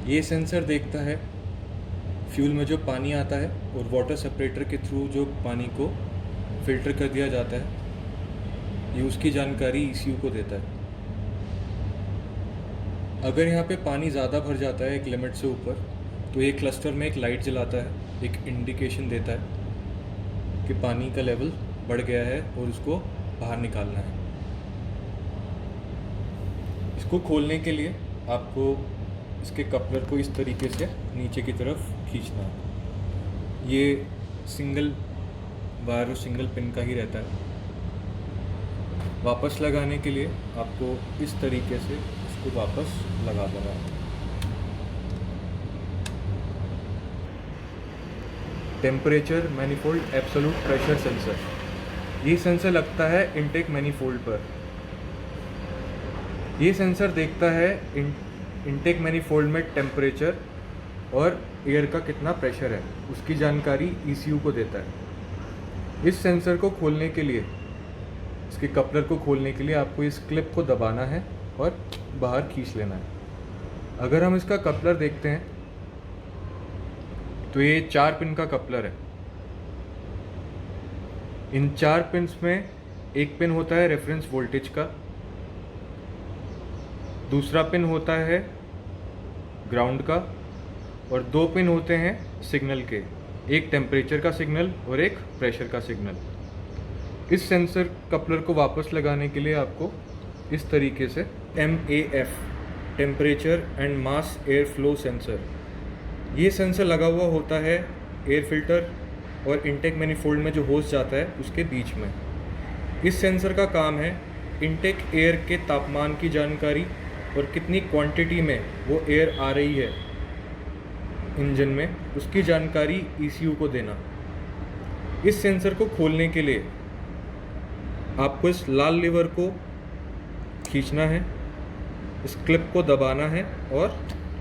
ये सेंसर देखता है फ्यूल में जो पानी आता है और वाटर सेपरेटर के थ्रू जो पानी को फ़िल्टर कर दिया जाता है, ये उसकी जानकारी ईसीयू को देता है। अगर यहाँ पे पानी ज़्यादा भर जाता है एक लिमिट से ऊपर, तो ये क्लस्टर में एक लाइट जलाता है, एक इंडिकेशन देता है कि पानी का लेवल बढ़ गया है और उसको बाहर निकालना है। इसको खोलने के लिए आपको इसके कपलर को इस तरीके से नीचे की तरफ खींचना है। ये सिंगल वायर और सिंगल पिन का ही रहता है। वापस लगाने के लिए आपको इस तरीके से इसको वापस लगा देना है। Temperature manifold absolute pressure sensor, ये सेंसर लगता है इनटेक मैनिफोल्ड पर। ये सेंसर देखता है इनटेक मैनिफोल्ड में टेम्परेचर और एयर का कितना प्रेशर है, उसकी जानकारी ईसीयू को देता है। इस सेंसर को खोलने के लिए, इसके कपलर को खोलने के लिए आपको इस क्लिप को दबाना है और बाहर खींच लेना है। अगर हम इसका कपलर देखते हैं तो ये 4 पिन का कपलर है। इन 4 पिन्स में एक पिन होता है रेफरेंस वोल्टेज का, दूसरा पिन होता है ग्राउंड का और 2 पिन होते हैं सिग्नल के, एक टेम्परेचर का सिग्नल और एक प्रेशर का सिग्नल। इस सेंसर कपलर को वापस लगाने के लिए आपको इस तरीके से MAF temperature and mass air flow sensor, ये सेंसर लगा हुआ होता है एयर फिल्टर और इनटेक मैनिफोल्ड में जो होस्ट जाता है उसके बीच में। इस सेंसर का काम है इनटेक एयर के तापमान की जानकारी और कितनी क्वांटिटी में वो एयर आ रही है इंजन में, उसकी जानकारी ईसीयू को देना। इस सेंसर को खोलने के लिए आपको इस लाल लीवर को खींचना है, इस क्लिप को दबाना है और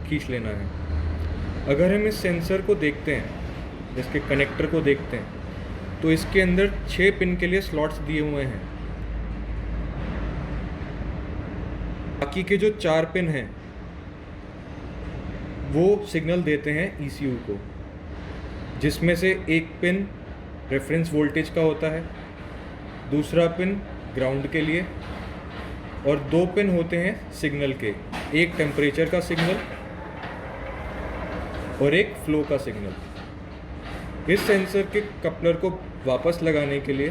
खींच लेना है। अगर हम इस सेंसर को देखते हैं, इसके कनेक्टर को देखते हैं, तो इसके अंदर 6 पिन के लिए स्लॉट्स दिए हुए हैं। बाकी के जो 4 पिन हैं वो सिग्नल देते हैं ईसीयू को, जिसमें से एक पिन रेफरेंस वोल्टेज का होता है, दूसरा पिन ग्राउंड के लिए और 2 पिन होते हैं सिग्नल के, एक टेम्परेचर का सिग्नल और एक फ्लो का सिग्नल। इस सेंसर के कपलर को वापस लगाने के लिए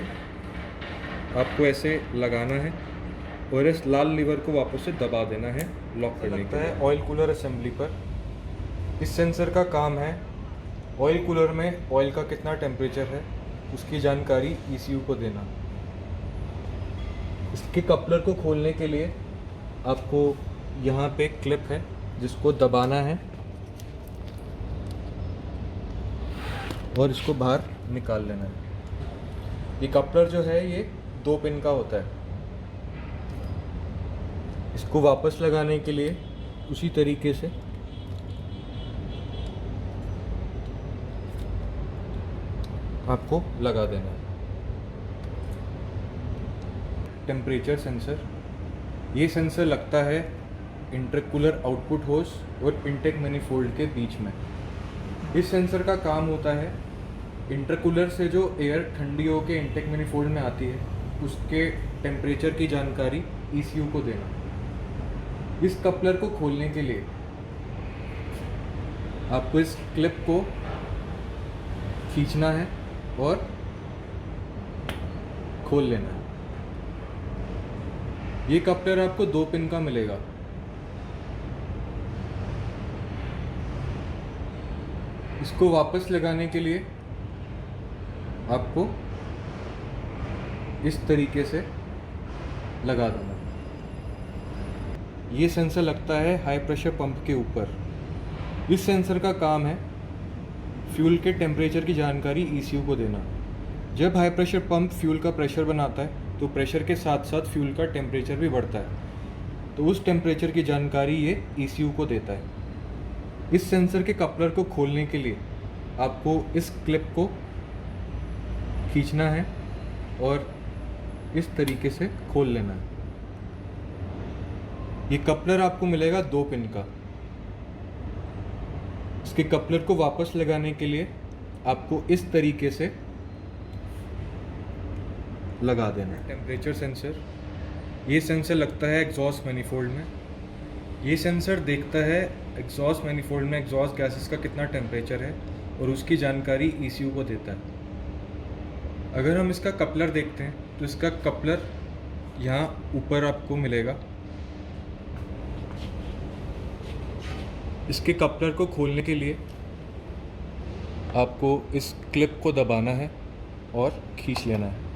आपको ऐसे लगाना है और इस लाल लीवर को वापस से दबा देना है लॉक करने के लिए। ऑयल कूलर असेंबली पर इस सेंसर का काम है ऑयल कूलर में ऑयल का कितना टेम्परेचर है उसकी जानकारी ईसीयू को देना। इसके कपलर को खोलने के लिए आपको यहाँ पे क्लिप है जिसको दबाना है और इसको बाहर निकाल लेना है। ये कपलर जो है ये 2 पिन का होता है। इसको वापस लगाने के लिए उसी तरीके से आपको लगा देना है। टेम्परेचर सेंसर, ये सेंसर लगता है इंटरकूलर आउटपुट होस और इनटेक मैनिफोल्ड के बीच में। इस सेंसर का काम होता है इंटरकूलर से जो एयर ठंडी होकर इनटेक मैनिफोल्ड में आती है उसके टेम्परेचर की जानकारी ईसीयू को देना। इस कपलर को खोलने के लिए आपको इस क्लिप को खींचना है और खोल लेना है। ये कपलर आपको 2 पिन का मिलेगा। इसको वापस लगाने के लिए आपको इस तरीके से लगा देना। ये सेंसर लगता है हाई प्रेशर पंप के ऊपर। इस सेंसर का काम है फ्यूल के टेम्परेचर की जानकारी ईसीयू को देना। जब हाई प्रेशर पंप फ्यूल का प्रेशर बनाता है तो प्रेशर के साथ साथ फ्यूल का टेम्परेचर भी बढ़ता है, तो उस टेम्परेचर की जानकारी ये ईसीयू को देता है। इस सेंसर के कपलर को खोलने के लिए आपको इस क्लिप को खींचना है और इस तरीके से खोल लेना है। ये कपलर आपको मिलेगा 2 पिन का। इसके कपलर को वापस लगाने के लिए आपको इस तरीके से लगा देना है। टेम्परेचर सेंसर, ये सेंसर लगता है एग्जॉस्ट मैनिफोल्ड में। ये सेंसर देखता है एग्जॉस्ट मैनिफोल्ड में एग्जॉस्ट गैसेस का कितना टेम्परेचर है और उसकी जानकारी ECU को देता है। अगर हम इसका कपलर देखते हैं तो इसका कपलर यहाँ ऊपर आपको मिलेगा। इसके कपलर को खोलने के लिए आपको इस क्लिप को दबाना है और खींच लेना है।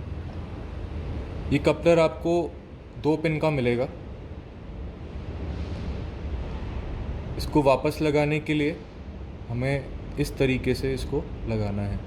ये कपलर आपको 2 पिन का मिलेगा। इसको वापस लगाने के लिए हमें इस तरीके से इसको लगाना है।